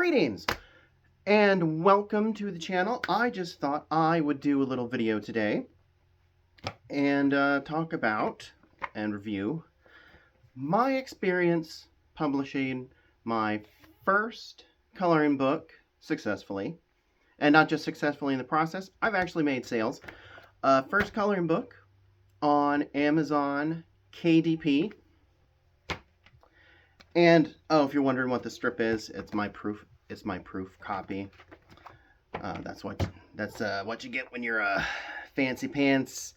Greetings and welcome to the channel. I just thought I would do a little video today and talk about and review my experience publishing my first coloring book successfully. And not just successfully in the process, I've actually made sales. First coloring book on Amazon KDP. And, oh, if you're wondering what the strip is, it's my proof copy. That's what you get when you're a fancy pants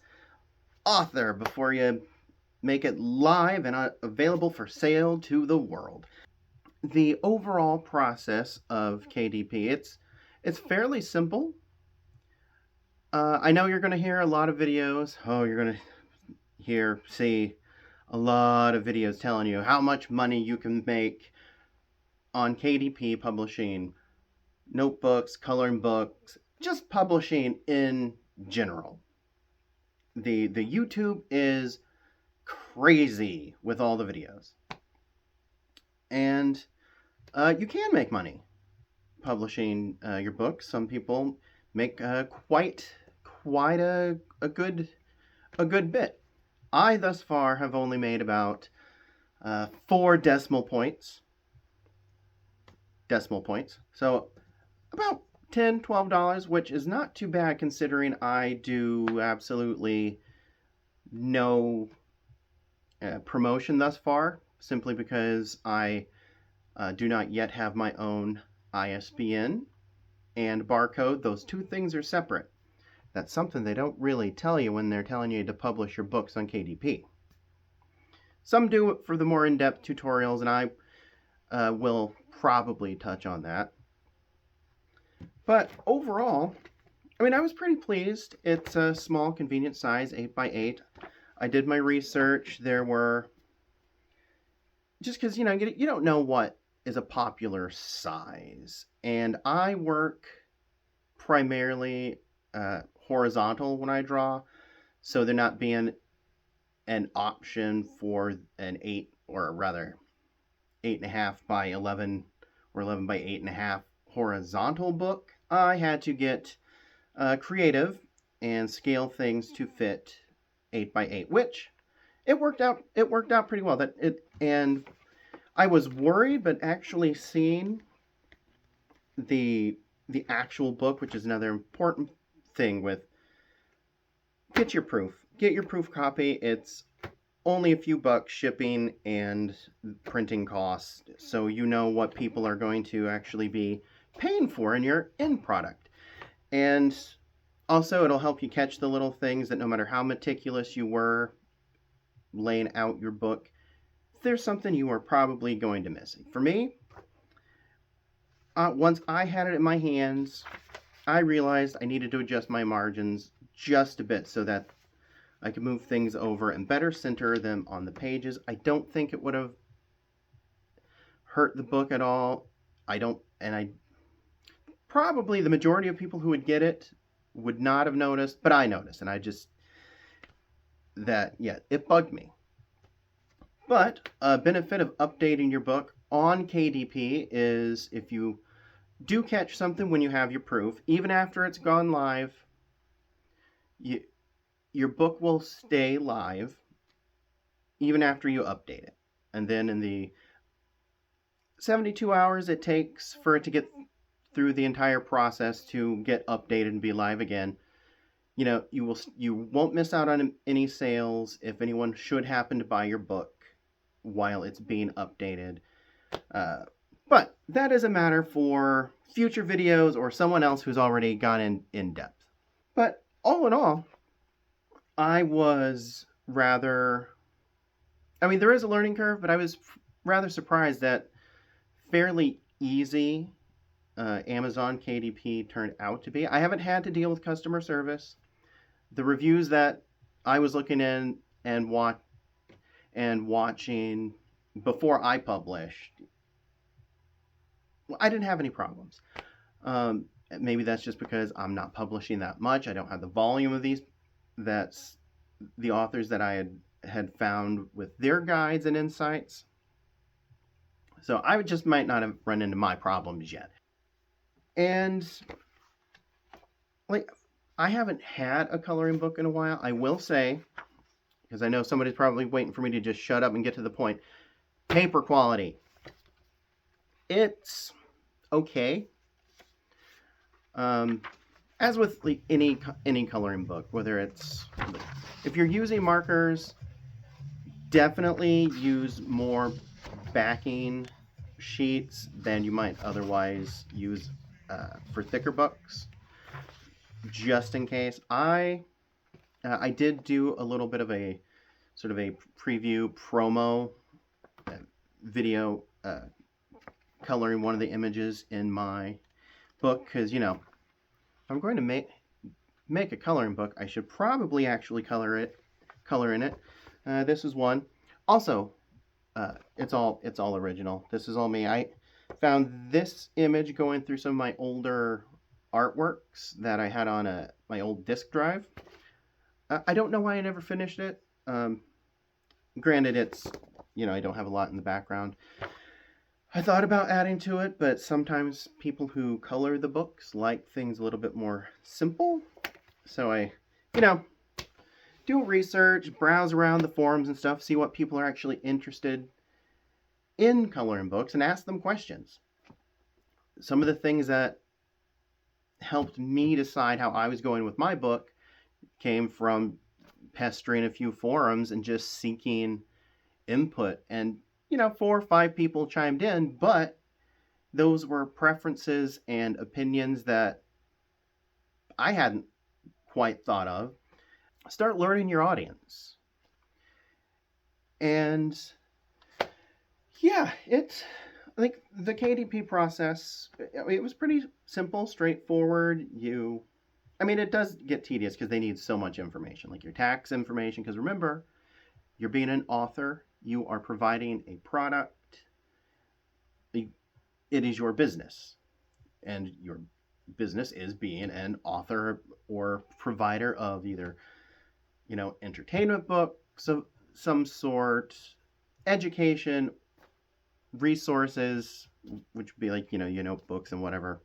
author before you make it live and available for sale to the world. The overall process of KDP, it's fairly simple. I know you're going to hear a lot of videos. Oh, you're going to see a lot of videos telling you how much money you can make on KDP publishing notebooks, coloring books, just publishing in general. The YouTube is crazy with all the videos. And you can make money publishing your books. Some people make quite a good bit. I thus far have only made about 4 decimal points. So about $10, $12, which is not too bad considering I do absolutely no promotion thus far, simply because I do not yet have my own ISBN and barcode. Those two things are separate. That's something they don't really tell you when they're telling you to publish your books on KDP. Some do it for the more in-depth tutorials, and I will probably touch on that. But overall, I mean, I was pretty pleased. It's a small, convenient size, 8x8. I did my research. There were, just because, you don't know what is a popular size. And I work primarily horizontal when I draw, so there not being an option for an 8.5 by 11 or 11 by 8.5 horizontal book, I had to get creative and scale things to fit 8x8, which it worked out pretty well. And I was worried, but actually seeing the actual book, which is another important thing with, get your proof copy. It's only a few bucks shipping and printing costs, so you know what people are going to actually be paying for in your end product. And also it'll help you catch the little things that no matter how meticulous you were laying out your book, there's something you are probably going to miss. For me, once I had it in my hands, I realized I needed to adjust my margins just a bit so that I could move things over and better center them on the pages. I don't think it would have hurt the book at all. Probably the majority of people who would get it would not have noticed, but I noticed, and it bugged me. But a benefit of updating your book on KDP is if you do catch something when you have your proof, even after it's gone live, your book will stay live even after you update it. And then in the 72 hours it takes for it to get through the entire process to get updated and be live again, you won't miss out on any sales if anyone should happen to buy your book while it's being updated. But that is a matter for future videos or someone else who's already gone in depth. But all in all, I was there is a learning curve, but I was rather surprised that fairly easy Amazon KDP turned out to be. I haven't had to deal with customer service. The reviews that I was looking in and watching before I published, I didn't have any problems. Maybe that's just because I'm not publishing that much. I don't have the volume of these. That's the authors that I had found with their guides and insights. So I just might not have run into my problems yet. And like, I haven't had a coloring book in a while. I will say, because I know somebody's probably waiting for me to just shut up and get to the point. Paper quality. It's okay. As with like any coloring book, whether it's, if you're using markers, definitely use more backing sheets than you might otherwise use for thicker books, just in case. I did do a little bit of a sort of a preview promo video coloring one of the images in my book, because if I'm going to make a coloring book, I should probably actually color in it. This is one. Also, it's all original. This is all me. I found this image going through some of my older artworks that I had on my old disk drive. I don't know why I never finished it. Granted, it's I don't have a lot in the background. I thought about adding to it, but sometimes people who color the books like things a little bit more simple. So I, do research, browse around the forums and stuff, see what people are actually interested in coloring books, and ask them questions. Some of the things that helped me decide how I was going with my book came from pestering a few forums and just seeking input. And 4 or 5 people chimed in, but those were preferences and opinions that I hadn't quite thought of. Start learning your audience. And yeah, I think the KDP process, it was pretty simple, straightforward. It does get tedious because they need so much information, like your tax information, because remember, you're being an author, you are providing a product, it is your business, and your business is being an author or provider of either entertainment books of some sort, education, resources, which would be like books and whatever.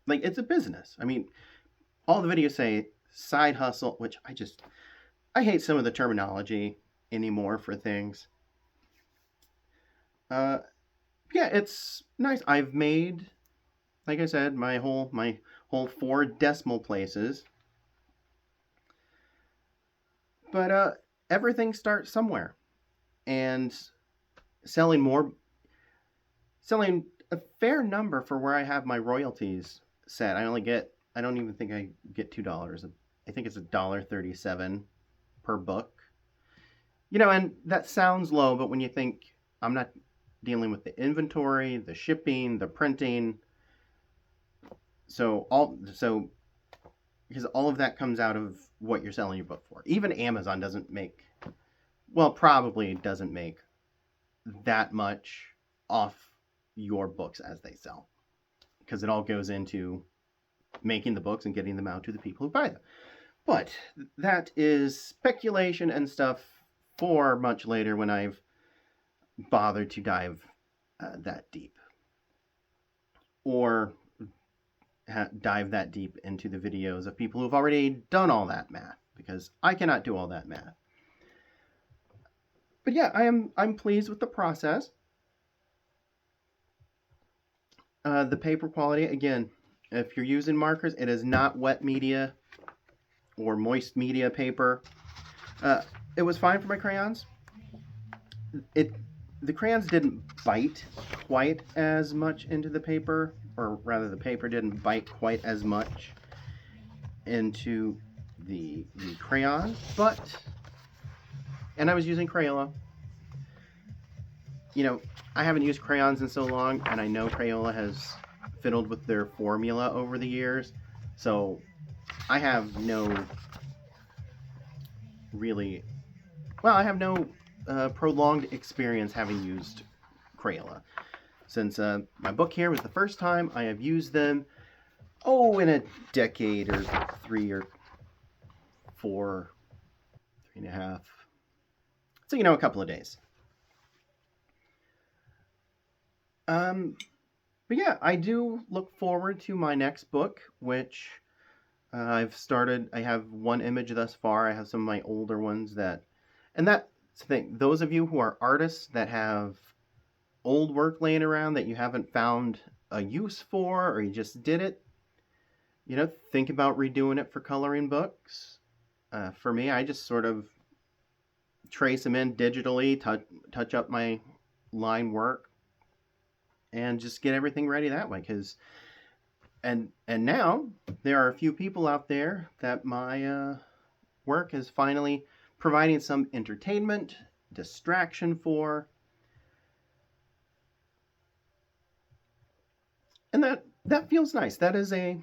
Like, it's a business. All the videos say side hustle, which I hate some of the terminology anymore for things. Yeah, it's nice. I've made, like I said, my whole 4 decimal places. But everything starts somewhere, and selling a fair number for where I have my royalties set. I don't even think I get $2. I think it's $1.37 per book. And that sounds low, but when you think I'm not dealing with the inventory, the shipping, the printing, because all of that comes out of what you're selling your book for. Even Amazon probably doesn't make that much off your books as they sell, because it all goes into making the books and getting them out to the people who buy them. But that is speculation and stuff for much later, when I've bothered to dive that deep, or dive that deep into the videos of people who've already done all that math, because I cannot do all that math. But yeah, I'm pleased with the process. The paper quality, again, if you're using markers, it is not wet media or moist media paper. It was fine for my crayons. The crayons didn't bite quite as much into the paper, or rather the paper didn't bite quite as much into the crayon, and I was using Crayola. I haven't used crayons in so long, and I know Crayola has fiddled with their formula over the years, so I have no prolonged experience having used Crayola. Since my book here was the first time I have used them, in a decade or 3 or 4, 3.5. So, a couple of days. But yeah, I do look forward to my next book, which I've started. I have one image thus far. I have some of my older ones and that's the thing. Those of you who are artists that have old work laying around that you haven't found a use for, or you just did it, think about redoing it for coloring books. For me, I just sort of trace them in digitally, touch up my line work, and just get everything ready that way. And now there are a few people out there that my work is finally providing some entertainment, distraction for, and that feels nice. That is a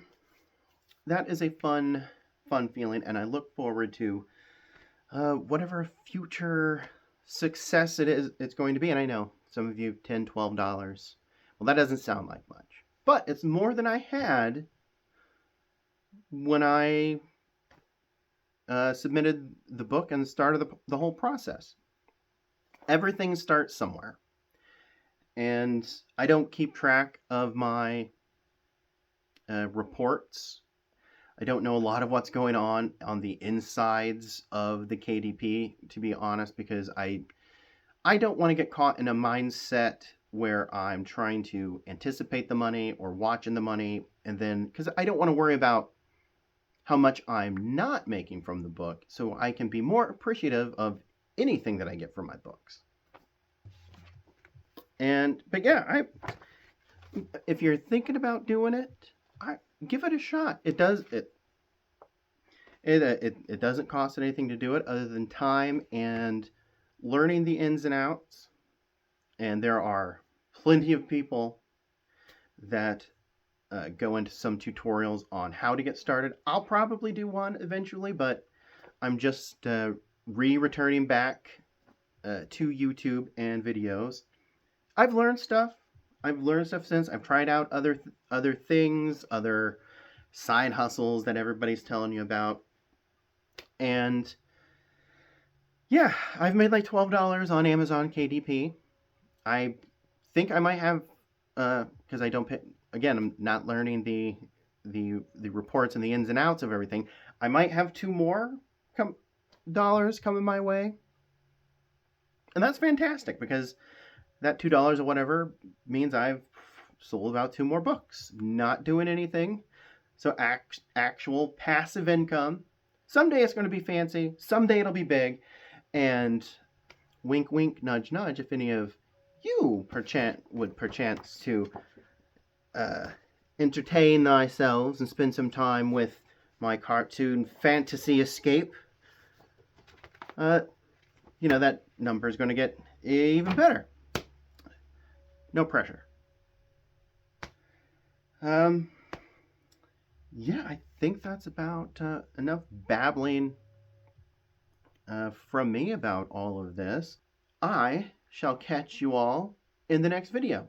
fun feeling, and I look forward to whatever future success it's going to be. And I know some of you $10, $12. Well, that doesn't sound like much, but it's more than I had when I submitted the book and started the whole process. Everything starts somewhere, and I don't keep track of my reports. I don't know a lot of what's going on the insides of the KDP, to be honest, because I don't want to get caught in a mindset where I'm trying to anticipate the money or watching the money, and then because I don't want to worry about how much I'm not making from the book, so I can be more appreciative of anything that I get from my books. But yeah, if you're thinking about doing it, give it a shot. It doesn't cost anything to do it other than time and learning the ins and outs. And there are plenty of people that go into some tutorials on how to get started. I'll probably do one eventually, but I'm just returning back to YouTube and videos. I've learned stuff. Since I've tried out other things, other side hustles that everybody's telling you about, and yeah, I've made like $12 on Amazon KDP. I think I might have because I don't pay, again. I'm not learning the reports and the ins and outs of everything. I might have two more dollars coming my way, and that's fantastic because that $2 or whatever means I've sold about two more books, not doing anything. So actual passive income. Someday it's going to be fancy. Someday it'll be big. And wink, wink, nudge, nudge. If any of you perchance to entertain thyselves and spend some time with my cartoon fantasy escape, that number is going to get even better. No pressure. Yeah, I think that's about enough babbling from me about all of this. I shall catch you all in the next video.